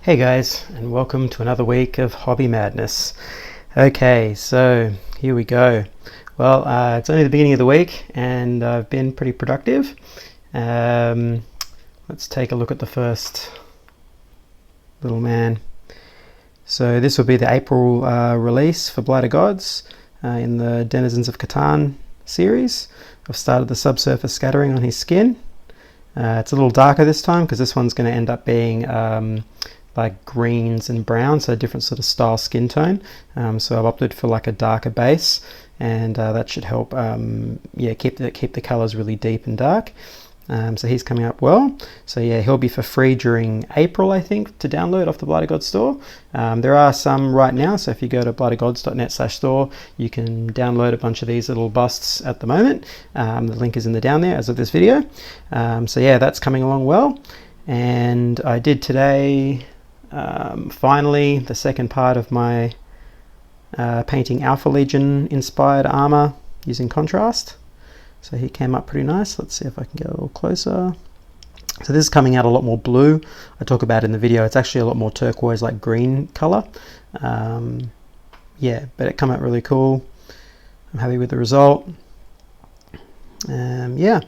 Hey guys, and welcome to another week of Hobby Madness. Okay, so here we go. Well, it's only the beginning of the week and I've been pretty productive. Let's take a look at the first little man. So this will be the April release for Blighter Gods in the Denizens of Catan series. I've started the subsurface scattering on his skin. It's a little darker this time because this one's going to end up being like greens and browns, so a different sort of style skin tone. So I've opted for like a darker base, and that should help keep the colors really deep and dark. So he's coming up well. So yeah, he'll be for free during April, I think, to download off the Blighter Gods store. There are some right now, so if you go to blightergods.net/store, you can download a bunch of these little busts at the moment. The link is in the down there as of this video. So yeah, that's coming along well. And I did today finally the second part of my painting Alpha Legion inspired armor using contrast. So he came up pretty nice. Let's see if I can get a little closer. So this is coming out a lot more blue. I talk about it in the video. It's actually a lot more turquoise, like green color. Yeah, but it came out really cool. I'm happy with the result. Yeah,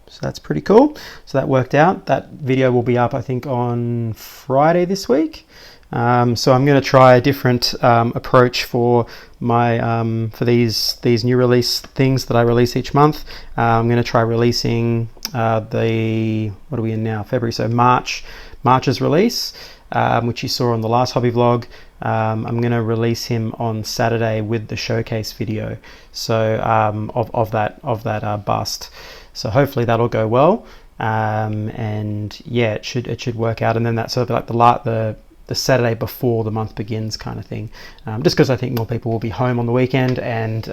so that's pretty cool. So that worked out. That video will be up, I think, on Friday this week. So I'm going to try a different approach for my for these new release things that I release each month. I'm going to try releasing what are we in now? February, so March's release, which you saw on the last hobby vlog. I'm going to release him on Saturday with the showcase video. So of that bust. So hopefully that'll go well. And yeah, it should work out. And then that's sort of like the Saturday before the month begins kind of thing, just because I think more people will be home on the weekend and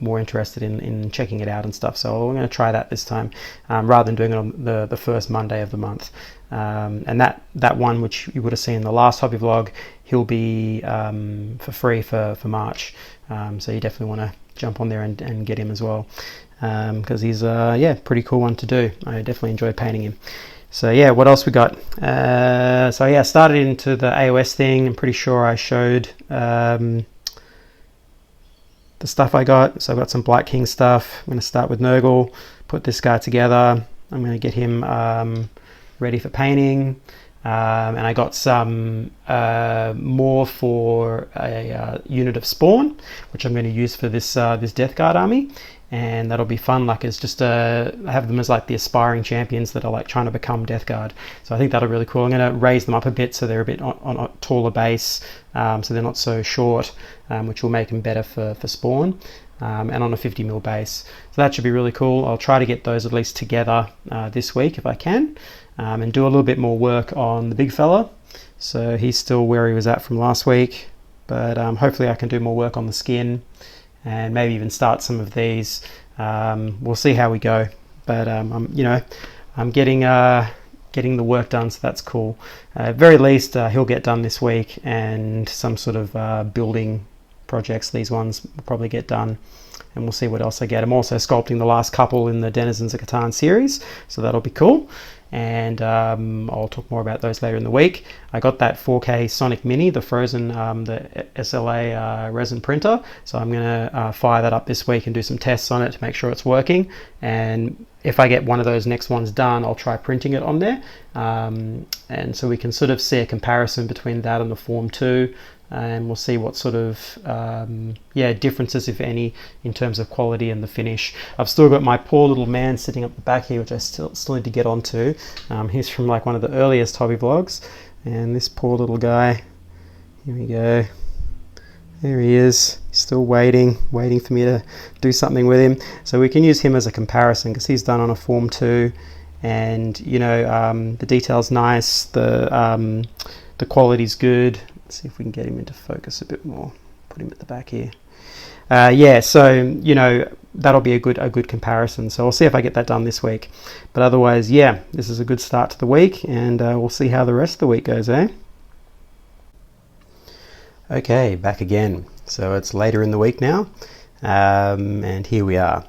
more interested in checking it out and stuff. So I'm going to try that this time rather than doing it on the first Monday of the month. And that one, which you would have seen in the last hobby vlog, he'll be for free for March. So you definitely want to jump on there and get him as well, because he's pretty cool one to do. I definitely enjoy painting him. So yeah, what else we got? So yeah, I started into the AOS thing. I'm pretty sure I showed the stuff I got. So I've got some Blight King stuff. I'm going to start with Nurgle, put this guy together. I'm going to get him ready for painting. And I got some more for a unit of Spawn, which I'm going to use for this Death Guard army. And that'll be fun. Like, it's just I have them as like the aspiring champions that are like trying to become Death Guard. So I think that'll be really cool. I'm going to raise them up a bit so they're a bit on a taller base, so they're not so short, which will make them better for Spawn, and on a 50mm base. So that should be really cool. I'll try to get those at least together this week if I can, and do a little bit more work on the big fella. So he's still where he was at from last week, but hopefully I can do more work on the skin and maybe even start some of these. We'll see how we go, but I'm getting the work done, so that's cool. At very least he'll get done this week, and some sort of building projects, these ones will probably get done, and we'll see what else I get. I'm also sculpting the last couple in the Denizens of Catan series, so that'll be cool. And I'll talk more about those later in the week. I got that 4K Sonic Mini, the frozen, the SLA resin printer. So I'm going to fire that up this week and do some tests on it to make sure it's working. And if I get one of those next ones done, I'll try printing it on there. And so we can sort of see a comparison between that and the Form 2. And we'll see what sort of differences, if any, in terms of quality and the finish. I've still got my poor little man sitting up the back here, which I still need to get onto. He's from like one of the earliest hobby vlogs, and this poor little guy, here we go, there he is, still waiting for me to do something with him. So we can use him as a comparison because he's done on a Form 2, and the detail's nice, the quality's good. See if we can get him into focus a bit more. Put him at the back here. So that'll be a good comparison. So I'll see if I get that done this week. But otherwise, yeah, this is a good start to the week, and we'll see how the rest of the week goes, eh? Okay, back again. So it's later in the week now, and here we are.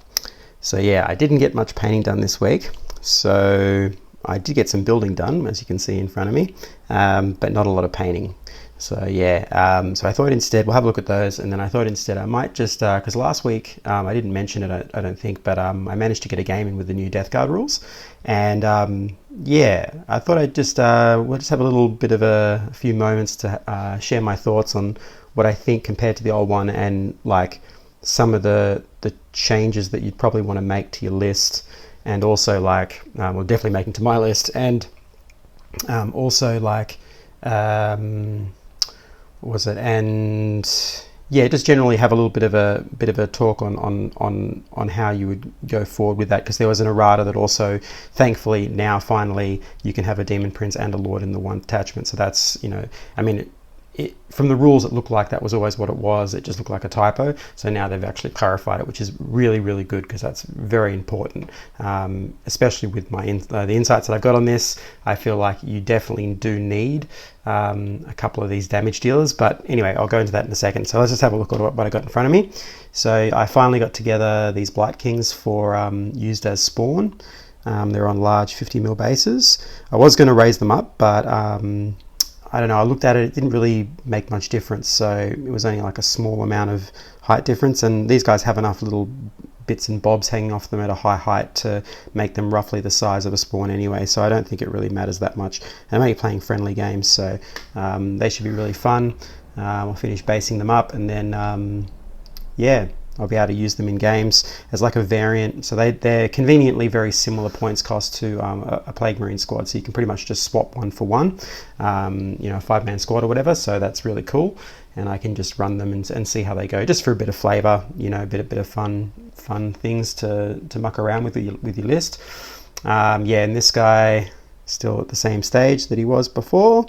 So yeah, I didn't get much painting done this week. So I did get some building done, as you can see in front of me, but not a lot of painting. So yeah, so I thought instead, we'll have a look at those, and then I thought instead I might just, because last week I didn't mention it, I don't think, but I managed to get a game in with the new Death Guard rules, and yeah, I thought I'd just, we'll just have a little bit of a few moments to share my thoughts on what I think compared to the old one, and like some of the changes that you'd probably want to make to your list, and also like, well, definitely making to my list, and also like, what was it? And yeah, just generally have a little bit of a talk on how you would go forward with that, because there was an errata that also, thankfully, now finally you can have a Demon Prince and a Lord in the one attachment. So that's, you know, I mean, from the rules, it looked like that was always what it was. It just looked like a typo. So now they've actually clarified it, which is really, really good, because that's very important, especially with my the insights that I've got on this. I feel like you definitely do need a couple of these damage dealers. But anyway, I'll go into that in a second. So let's just have a look at what I got in front of me. So I finally got together these Blight Kings for used as spawn. They're on large 50mm bases. I was going to raise them up, but I don't know, I looked at it, it didn't really make much difference, so it was only like a small amount of height difference, and these guys have enough little bits and bobs hanging off them at a high height to make them roughly the size of a spawn anyway, so I don't think it really matters that much. And I'm only playing friendly games, so they should be really fun. I'll finish basing them up, and then yeah, I'll be able to use them in games as like a variant. So they're conveniently very similar points cost to a Plague Marine squad, so you can pretty much just swap one for one, you know, a 5-man squad or whatever. So that's really cool, and I can just run them and see how they go, just for a bit of flavor, you know, a bit of fun things to muck around with your list. Yeah, and this guy still at the same stage that he was before,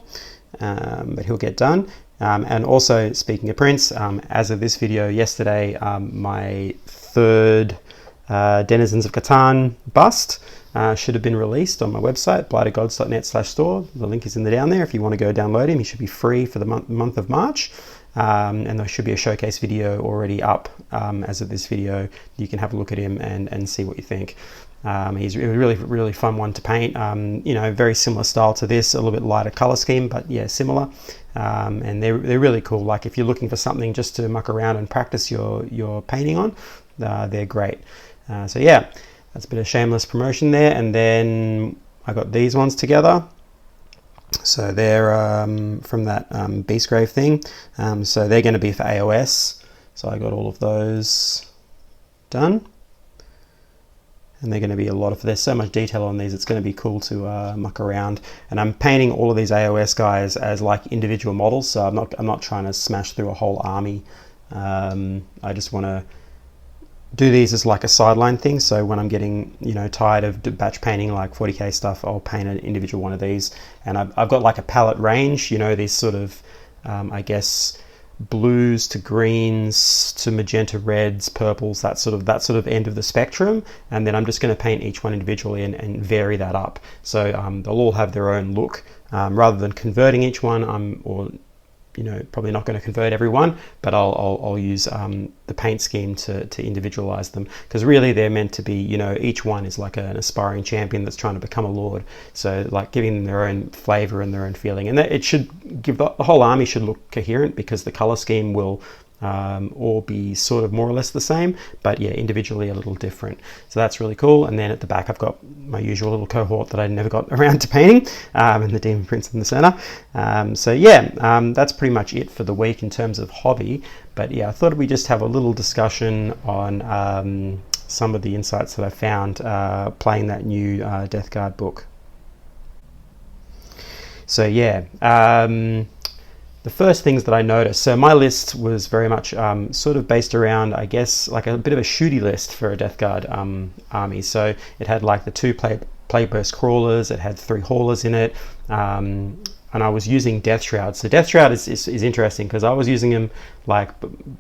but he'll get done. And also, speaking of prints, as of this video yesterday, my third Denizens of Catan bust should have been released on my website, blightedgods.net/store. The link is in the down there if you want to go download him. He should be free for the month of March. And there should be a showcase video already up as of this video. You can have a look at him and see what you think. He's a really, really fun one to paint. You know, very similar style to this, a little bit lighter color scheme, but yeah, similar. And they're really cool. Like if you're looking for something just to muck around and practice your painting on, they're great. So yeah, that's a bit of shameless promotion there. And then I got these ones together. So they're from that Beastgrave thing. So they're going to be for AOS. So I got all of those done. And they're going to be a lot of, there's so much detail on these, it's going to be cool to muck around. And I'm painting all of these AOS guys as like individual models, so I'm not trying to smash through a whole army. I just want to do these as like a sideline thing, so when I'm getting, you know, tired of batch painting like 40k stuff, I'll paint an individual one of these. And I've got like a palette range, you know, these sort of I guess blues to greens to magenta reds, purples, that sort of end of the spectrum, and then I'm just going to paint each one individually and vary that up, so they'll all have their own look, rather than converting each one, or you know, probably not going to convert everyone, but I'll use the paint scheme to individualize them, because really they're meant to be, you know, each one is like an aspiring champion that's trying to become a lord, so like giving them their own flavor and their own feeling, and that it should give the whole army should look coherent, because the color scheme will all be sort of more or less the same, but yeah, individually a little different. So that's really cool. And then at the back I've got my usual little cohort that I never got around to painting, and the Demon Prince in the center. So yeah, that's pretty much it for the week in terms of hobby. But yeah, I thought we just have a little discussion on some of the insights that I found playing that new Death Guard book. So yeah, the first things that I noticed, so my list was very much sort of based around, I guess, like a bit of a shooty list for a Death Guard army. So it had like the 2 plague burst crawlers, it had 3 haulers in it, and I was using Death Shroud. So Death Shroud is interesting, because I was using them like,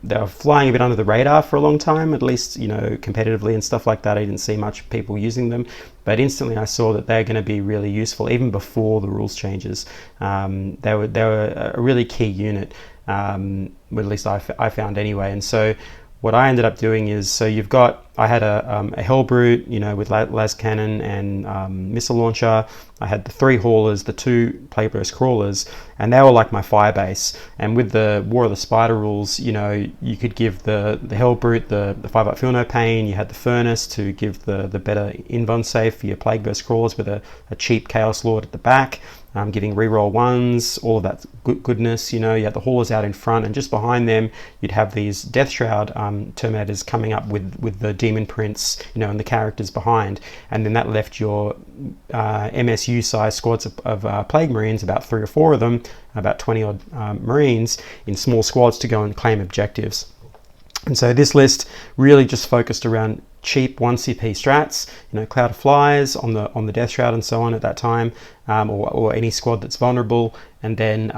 they were flying a bit under the radar for a long time, at least, you know, competitively and stuff like that. I didn't see much people using them, but instantly I saw that they're going to be really useful even before the rules changes. They were a really key unit, well, at least I found anyway. And so what I ended up doing is, so you've got I had a Hellbrute, you know, with las cannon and missile launcher. I had the 3 haulers, the 2 plague burst crawlers, and they were like my fire base. And with the War of the Spider rules, you know, you could give the Hellbrute the 5-up feel no pain. You had the furnace to give the better invuln save for your plague burst crawlers with a cheap chaos lord at the back. Giving reroll 1s, all of that goodness, you know. You had the haulers out in front, and just behind them you'd have these Death Shroud Terminators coming up with the Demon Prince, you know, and the characters behind. And then that left your MSU size squads of Plague Marines, about 3 or 4 of them, about 20 odd Marines in small squads to go and claim objectives. And so this list really just focused around cheap 1 CP strats, you know, Cloud of Flies on the Death Shroud and so on at that time, or any squad that's vulnerable, and then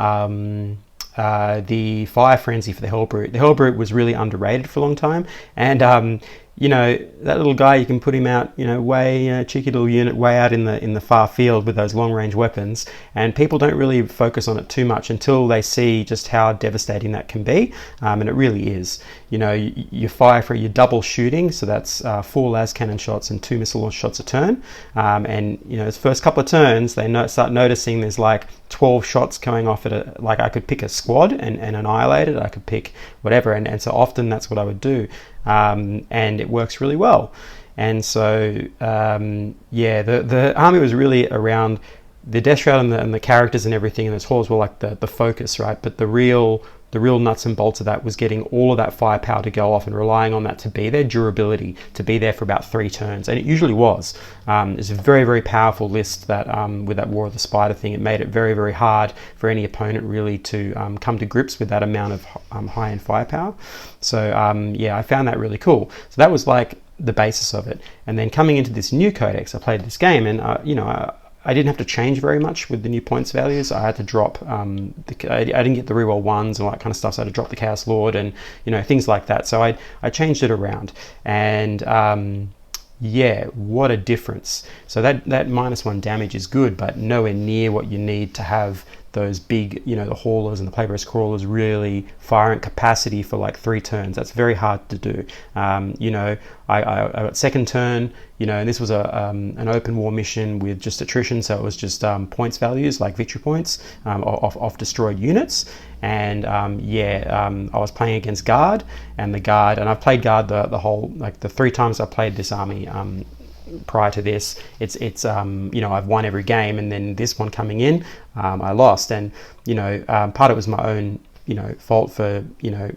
the Fire Frenzy for the Hellbrute. The Hellbrute was really underrated for a long time, and you know, that little guy, you can put him out, you know, way cheeky little unit way out in the far field with those long range weapons, and people don't really focus on it too much until they see just how devastating that can be, and it really is. You know, you fire for your double shooting, so that's 4 las cannon shots and 2 missile launch shots a turn, and you know, the first couple of turns they start noticing there's like 12 shots going off at like I could pick a squad and annihilate it. I could pick whatever, and so often that's what I would do. And it works really well. And so yeah, the army was really around the Death Shroud and the characters and everything, and those halls were like the focus, right? But the real nuts and bolts of that was getting all of that firepower to go off and relying on that to be their durability, to be there for about 3 turns, and it usually was. It's a very, very powerful list that with that War of the Spider thing, it made it very, very hard for any opponent really to come to grips with that amount of high-end firepower. So yeah, I found that really cool. So that was like the basis of it. And then coming into this new codex, I played this game, and you know, I didn't have to change very much with the new points values. I had to drop, I didn't get the reroll 1s and all that kind of stuff, so I had to drop the Chaos Lord and, you know, things like that. So I changed it around, and yeah, what a difference. So that -1 damage is good, but nowhere near what you need to have those big, you know, the haulers and the plague burst crawlers really firing capacity for like 3 turns. That's very hard to do. You know, I got second turn, you know, and this was an open war mission with just attrition, so it was just points values, like victory points off destroyed units. And yeah, I was playing against Guard, and I've played Guard the whole, like the 3 times I played this army prior to this, it's you know, I've won every game, and then this one coming in, I lost. And you know, part of it was my own, you know, fault for, you know,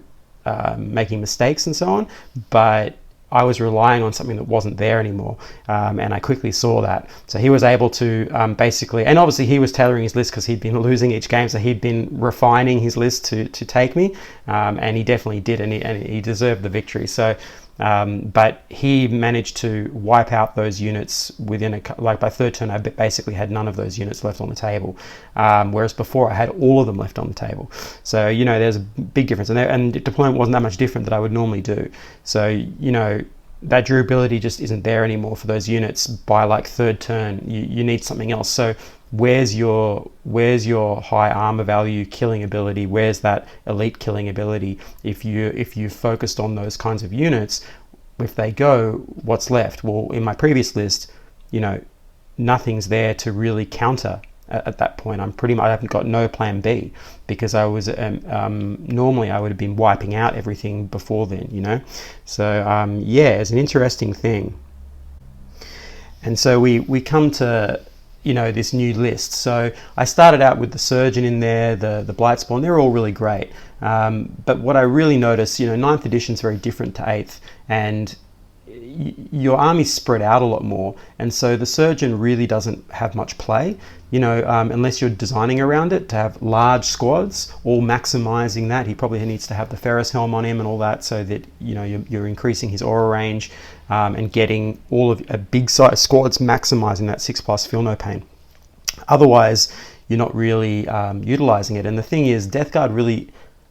making mistakes and so on, but I was relying on something that wasn't there anymore, and I quickly saw that. So he was able to basically, and obviously he was tailoring his list because he'd been losing each game, so he'd been refining his list to take me, and he definitely did, and he deserved the victory. So but he managed to wipe out those units within like by 3rd turn. I basically had none of those units left on the table, whereas before I had all of them left on the table. So you know, there's a big difference, and deployment wasn't that much different that I would normally do. So you know, that durability just isn't there anymore for those units by like 3rd turn. You need something else. So where's your high armor value killing ability? Where's that elite killing ability? If you focused on those kinds of units, if they go, what's left? Well, in my previous list, you know, nothing's there to really counter at that point. I haven't got no plan B, because I was normally I would have been wiping out everything before then, you know. So yeah, it's an interesting thing. And so we come to, you know, this new list. So I started out with the Surgeon in there, the Blightspawn. They're all really great, but what I really noticed, you know, 9th edition is very different to 8th, and your army's spread out a lot more, and so the Surgeon really doesn't have much play, you know, unless you're designing around it to have large squads, all maximizing that. He probably needs to have the Ferris helm on him and all that, so that, you know, you're increasing his aura range, and getting all of a big size squads, maximizing that 6+ feel no pain. Otherwise, you're not really utilizing it. And the thing is, Death Guard really,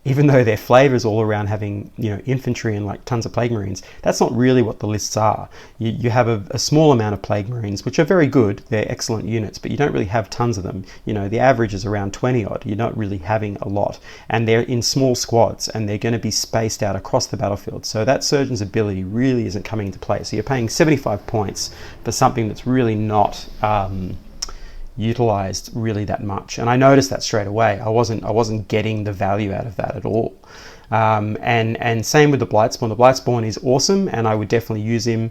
even though their flavor is all around having, you know, infantry and like tons of Plague Marines, that's not really what the lists are. You have a small amount of Plague Marines, which are very good. They're excellent units, but you don't really have tons of them. You know, the average is around 20 odd. You're not really having a lot. And they're in small squads, and they're going to be spaced out across the battlefield. So that surgeon's ability really isn't coming into play. So you're paying 75 points for something that's really not utilized really that much. And I noticed that straight away. I wasn't getting the value out of that at all. And same with the Blightspawn. The Blightspawn is awesome, and I would definitely use him.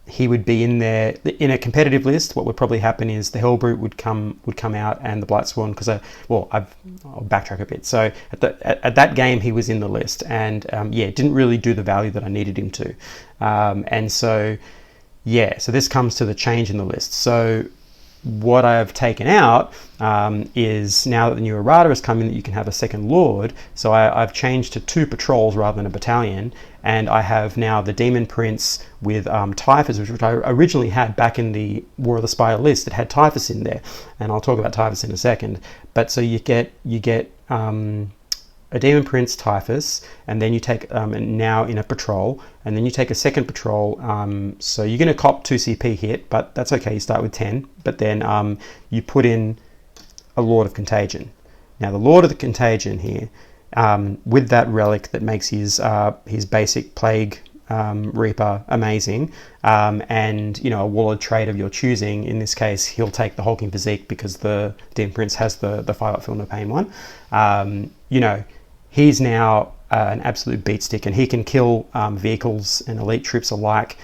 He would be in there in a competitive list. What would probably happen is the Hellbrute would come out, and the Blightspawn, because I'll backtrack a bit. So at that game he was in the list, and yeah, didn't really do the value that I needed him to. And so yeah, so this comes to the change in the list. So what I've taken out is, now that the new errata has come in, that you can have a second Lord. So I've changed to 2 patrols rather than a battalion, and I have now the Demon Prince with Typhus, which I originally had back in the War of the Spire list. It had Typhus in there, and I'll talk about Typhus in a second. But so you get a Demon Prince Typhus, and then you take now in a patrol, and then you take a second patrol. So you're going to cop 2 CP hit, but that's okay. You start with 10, but then you put in a Lord of Contagion. Now the Lord of the Contagion here, with that relic that makes his basic Plague Reaper amazing, and you know, a Warlord trait of your choosing. In this case, he'll take the Hulking Physique because the Demon Prince has the 5-up Feel No Pain one. You know, he's now an absolute beat stick, and he can kill vehicles and elite troops alike.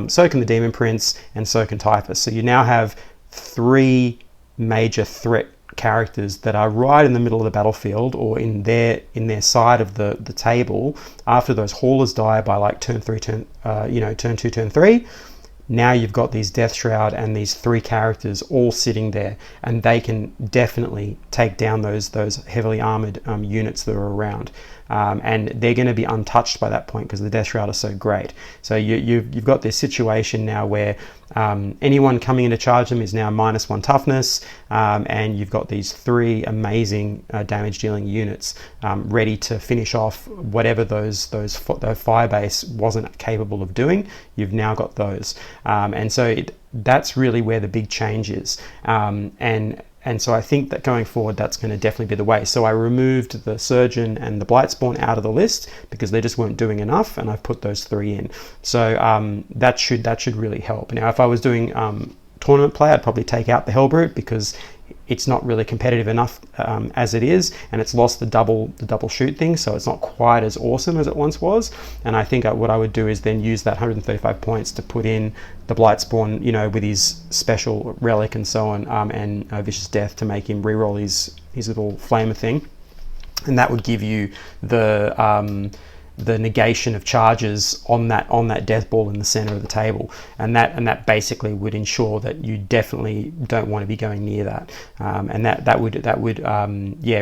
So can the Demon Prince, and so can Typhus. So you now have 3 major threat characters that are right in the middle of the battlefield, or in their side of the table. After those haulers die by like turn 2, turn 3, now you've got these Death Shroud and these 3 characters all sitting there, and they can definitely take down those heavily armored units that are around. And they're going to be untouched by that point because the Death Shroud are so great. So you've got this situation now where anyone coming in to charge them is now -1 toughness, and you've got these 3 amazing damage dealing units ready to finish off whatever the Firebase wasn't capable of doing. You've now got those, and so that's really where the big change is. And so I think that going forward, that's going to definitely be the way. So I removed the Surgeon and the Blightspawn out of the list because they just weren't doing enough, and I've put those 3 in. So that should really help. Now, if I was doing tournament play, I'd probably take out the Hellbrute because it's not really competitive enough as it is, and it's lost the double shoot thing, so it's not quite as awesome as it once was. And I think what I would do is then use that 135 points to put in the Blightspawn, you know, with his special relic and so on, and Vicious Death to make him reroll his little flamer thing, and that would give you the negation of charges on that death ball in the center of the table, and that basically would ensure that you definitely don't want to be going near that, and that would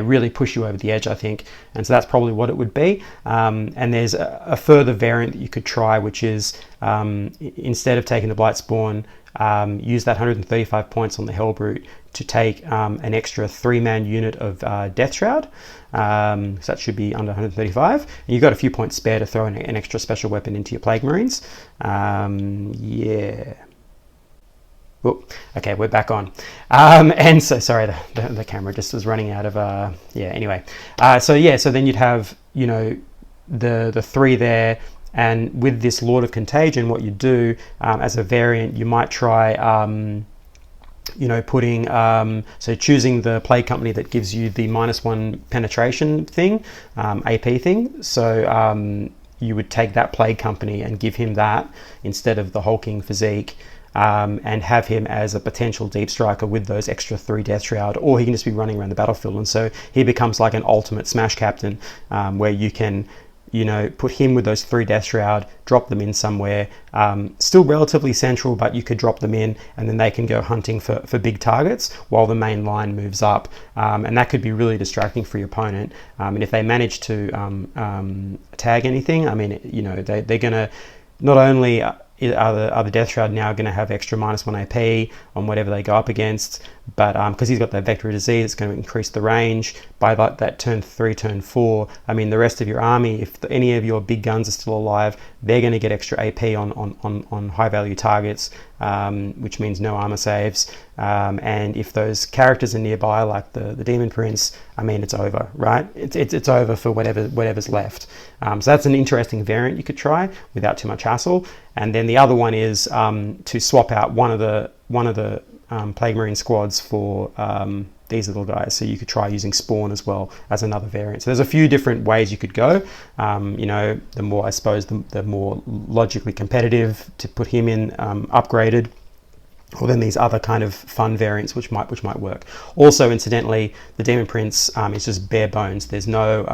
really push you over the edge, I think. And so that's probably what it would be. And there's a further variant that you could try, which is instead of taking the Blightspawn, use that 135 points on the Hellbrute to take an extra 3-man unit of Death Shroud. So that should be under 135. And you've got a few points spare to throw an extra special weapon into your Plague Marines. Yeah. Oh, okay, we're back on. And so, sorry, the camera just was running out of, yeah, anyway. So then you'd have, you know, the 3 there. And with this Lord of Contagion, what you do as a variant, you might try, you know, putting, so choosing the Plague Company that gives you the -1 penetration thing, AP thing. So you would take that Plague Company and give him that instead of the Hulking Physique, and have him as a potential deep striker with those extra 3 Death Shroud, or he can just be running around the battlefield. And so he becomes like an ultimate smash captain, where you can, you know, put him with those 3 Death Shroud, drop them in somewhere, still relatively central, but you could drop them in, and then they can go hunting for big targets while the main line moves up, and that could be really distracting for your opponent. And if they manage to tag anything, I mean, you know, they're gonna not only are the Death Shroud now going to have extra -1 AP on whatever they go up against? But because he's got that vector of disease, it's going to increase the range by like that turn 3, turn 4. I mean, the rest of your army, if any of your big guns are still alive, they're going to get extra AP on high value targets, which means no armor saves. And if those characters are nearby, like the Demon Prince, I mean, it's over, right? It's over for whatever's left. So that's an interesting variant you could try without too much hassle. And then the other one is to swap out one of the Plague Marine squads for these little guys. So you could try using Spawn as well as another variant. So there's a few different ways you could go. You know, the more, I suppose, the more logically competitive to put him in upgraded, or then these other kind of fun variants which might work. Also, incidentally, the Demon Prince is just bare bones. There's no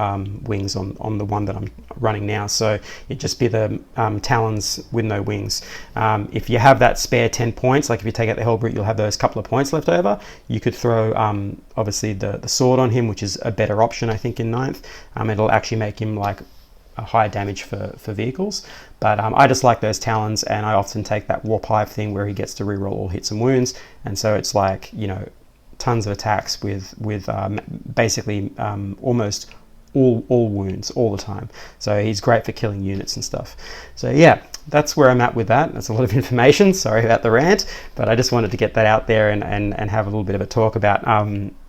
wings on the one that I'm running now, so it'd just be the talons with no wings. If you have that spare 10 points, like if you take out the Hellbrute, you'll have those couple of points left over. You could throw obviously the sword on him, which is a better option, I think, in 9th. It'll actually make him like a higher damage for vehicles, but I just like those talons, and I often take that Warp Hive thing where he gets to reroll all hits and wounds, and so it's like, you know, tons of attacks with basically almost all wounds all the time. So he's great for killing units and stuff. So yeah, that's where I'm at with that. That's a lot of information. Sorry about the rant, but I just wanted to get that out there and have a little bit of a talk about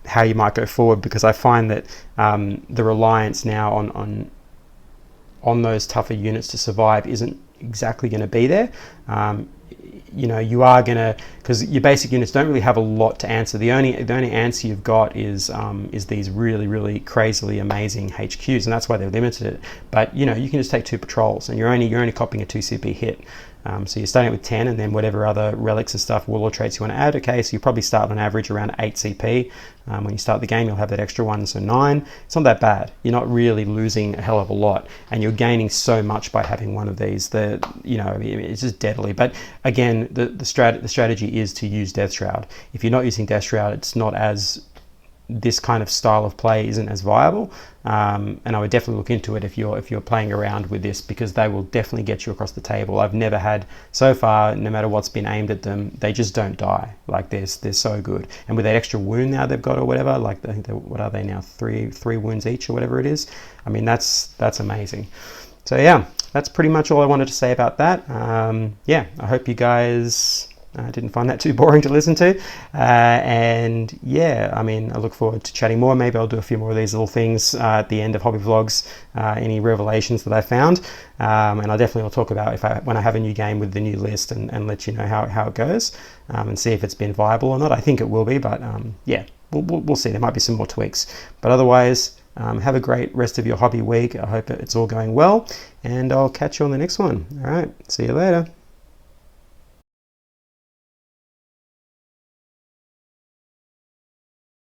how you might go forward, because I find that the reliance now on those tougher units to survive isn't exactly going to be there. You know, you are going to, because your basic units don't really have a lot to answer. The only answer you've got is these really crazily amazing HQs, and that's why they've limited it. But you know, you can just take 2 patrols, and you're only copying a 2 CP hit. So you're starting with 10, and then whatever other relics and stuff, warlord traits you want to add. Okay, so you probably start on average around 8 CP. When you start the game, you'll have that extra one, so 9. It's not that bad. You're not really losing a hell of a lot, and you're gaining so much by having one of these. You know, it's just deadly. But again, the strategy is to use Death Shroud. If you're not using Death Shroud, it's not as, this kind of style of play isn't as viable, and I would definitely look into it if you're playing around with this, because they will definitely get you across the table. I've never had, so far, no matter what's been aimed at them, they just don't die. Like they're so good, and with that extra wound now they've got or whatever, like I think what are they now, three wounds each or whatever it is. I mean, that's amazing. So yeah, that's pretty much all I wanted to say about that. Yeah, I hope you guys didn't find that too boring to listen to, and yeah, I mean, I look forward to chatting more. Maybe I'll do a few more of these little things at the end of hobby vlogs, any revelations that I found, and I definitely will talk about when I have a new game with the new list, and let you know how it goes, and see if it's been viable or not. I think it will be, but yeah, we'll see. There might be some more tweaks, but otherwise, have a great rest of your hobby week. I hope it's all going well, and I'll catch you on the next one. All right, see you later.